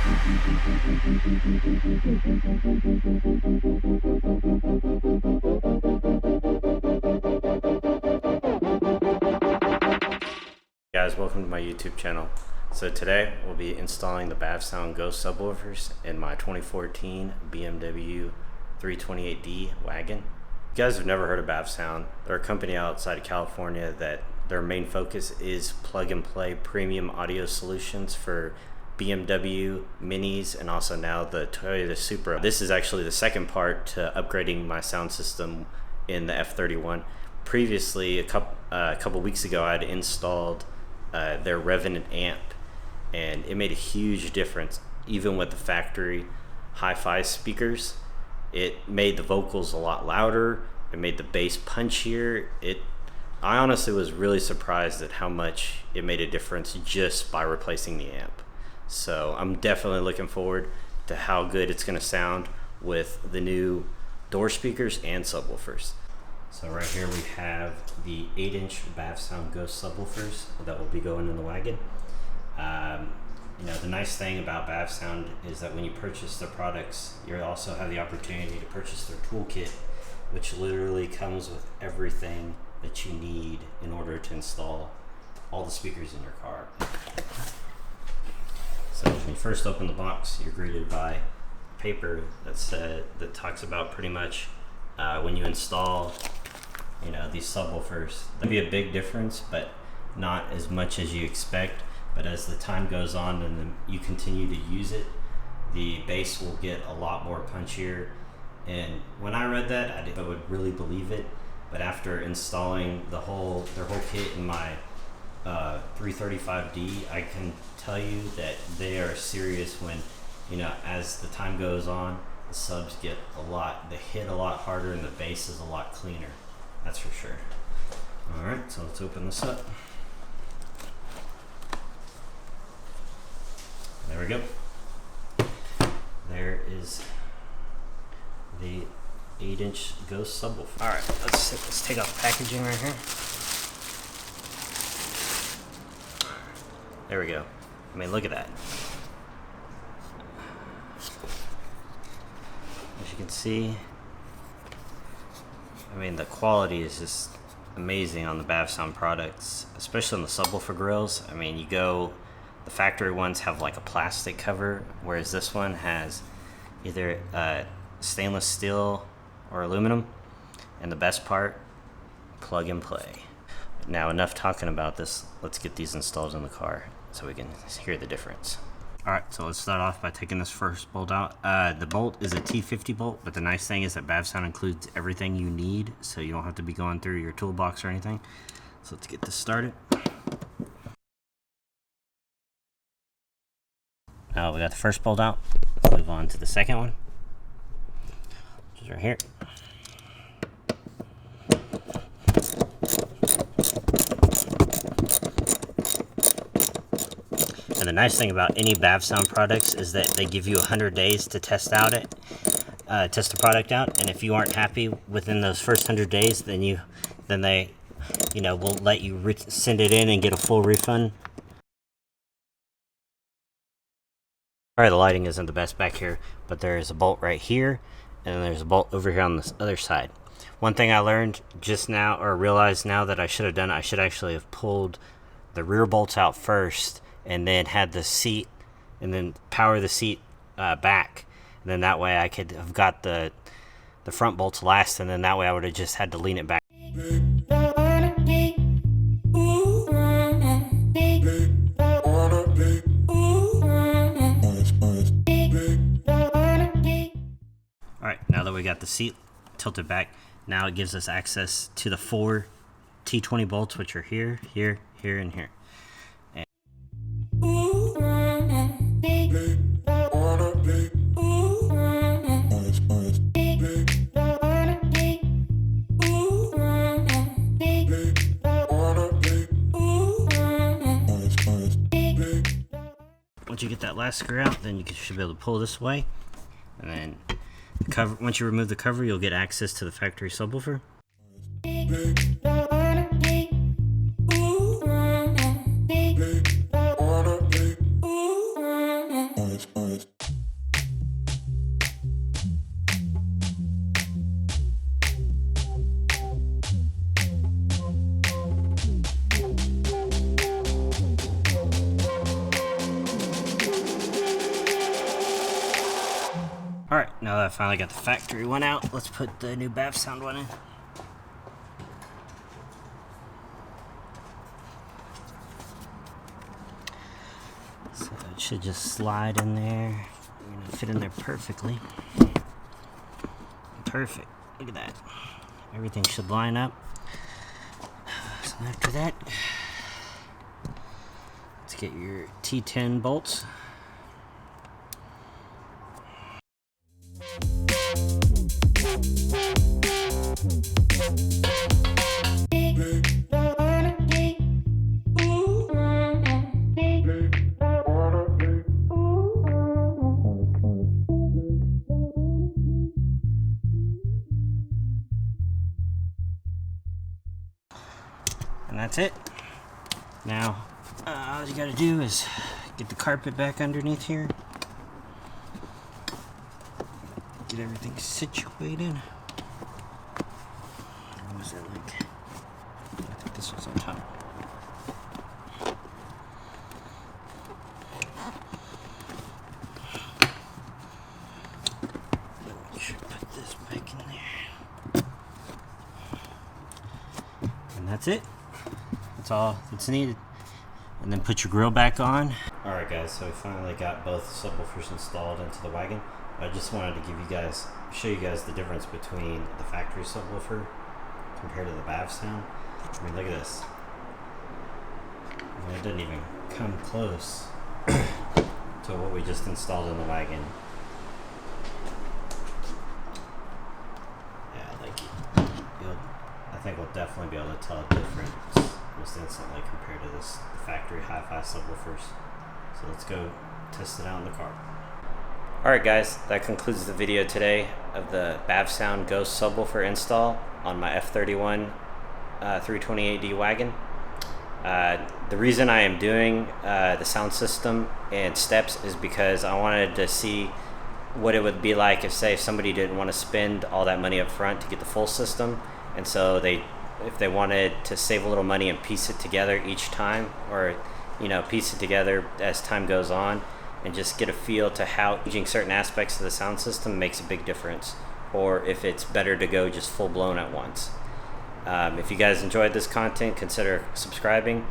Guys, welcome to my YouTube channel. So today we'll be installing the Bavsound Ghost Subwoofers in my 2014 BMW 328D wagon. If you guys have never heard of Bavsound, they're a company outside of California that their main focus is plug and play premium audio solutions for BMW Minis and also now the Toyota Supra. This is actually the second part to upgrading my sound system in the F31. Previously, a couple weeks ago, I had installed their Revenant amp, and it made a huge difference. Even with the factory hi-fi speakers, it made the vocals a lot louder. It made the bass punchier. I honestly was really surprised at how much it made a difference just by replacing the amp. So I'm definitely looking forward to how good it's going to sound with the new door speakers and subwoofers. So right here we have the 8-inch Bavsound Ghost Subwoofers that will be going in the wagon. You know, the nice thing about Bavsound is that when you purchase their products, you also have the opportunity to purchase their toolkit, which literally comes with everything that you need in order to install all the speakers in your car. So when you first open the box, you're greeted by paper that talks about pretty much when you install, you know, these subwoofers. There'll be a big difference, but not as much as you expect. But as the time goes on and then you continue to use it, the bass will get a lot more punchier. And when I read that, I didn't would really believe it. But after installing their whole kit in my 335D, I can tell you that they are serious when, you know, as the time goes on, the subs they hit a lot harder and the bass is a lot cleaner. That's for sure. All right, so let's open this up. There we go. There is the 8-inch Ghost subwoofer. All right, let's take off the packaging right here. There we go. I mean, look at that. As you can see, I mean, the quality is just amazing on the Bavsound products, especially on the subwoofer grills. I mean, the factory ones have like a plastic cover, whereas this one has either stainless steel or aluminum. And the best part, plug and play. Now, enough talking about this. Let's get these installed in the car so we can hear the difference. All right, so let's start off by taking this first bolt out. The bolt is a T50 bolt, but the nice thing is that Bavsound includes everything you need, so you don't have to be going through your toolbox or anything. So let's get this started. Now we got the first bolt out. Let's move on to the second one, which is right here. And the nice thing about any Bavsound products is that they give you 100 days to test the product out. And if you aren't happy within those first 100 days, then they, you know, will let you send it in and get a full refund. Sorry, the lighting isn't the best back here, but there is a bolt right here, and then there's a bolt over here on this other side. One thing I learned just now, or realized now that I should have done, I should actually have pulled the rear bolts out first, and then had the seat, and then power the seat back. And then that way I could have got the front bolts last, and then that way I would have just had to lean it back. Alright, now that we got the seat tilted back, now it gives us access to the 4 T20 bolts, which are here, here, here, and here. Once you get that last screw out, then you should be able to pull this way, and then once you remove the cover, you'll get access to the factory subwoofer. Alright, now that I finally got the factory one out, let's put the new Bavsound one in. So it should just slide in there. You're gonna fit in there perfectly. Perfect. Look at that. Everything should line up. So after that, let's get your T10 bolts. And that's it. Now, all you gotta do is get the carpet back underneath here. Get everything situated. What was that like? I think this was on top. Make sure to put this back in there. And that's it. That's all that's needed. And then put your grill back on. Alright guys, so we finally got both subwoofers installed into the wagon. I just wanted to show you guys the difference between the factory subwoofer compared to the Bavsound. I mean, look at this. I mean, it doesn't even come close to what we just installed in the wagon. Yeah, like, I think we'll definitely be able to tell a difference just instantly compared to the factory hi-fi subwoofers. So let's go test it out in the car. Alright guys, that concludes the video today of the Bavsound Ghost Subwoofer install on my F31 328D wagon. The reason I am doing the sound system and steps is because I wanted to see what it would be like if, say, if somebody didn't want to spend all that money up front to get the full system, and so if they wanted to save a little money and piece it together each time, or piece it together as time goes on, and just get a feel to how changing certain aspects of the sound system makes a big difference, or if it's better to go just full blown at once. If you guys enjoyed this content, consider subscribing.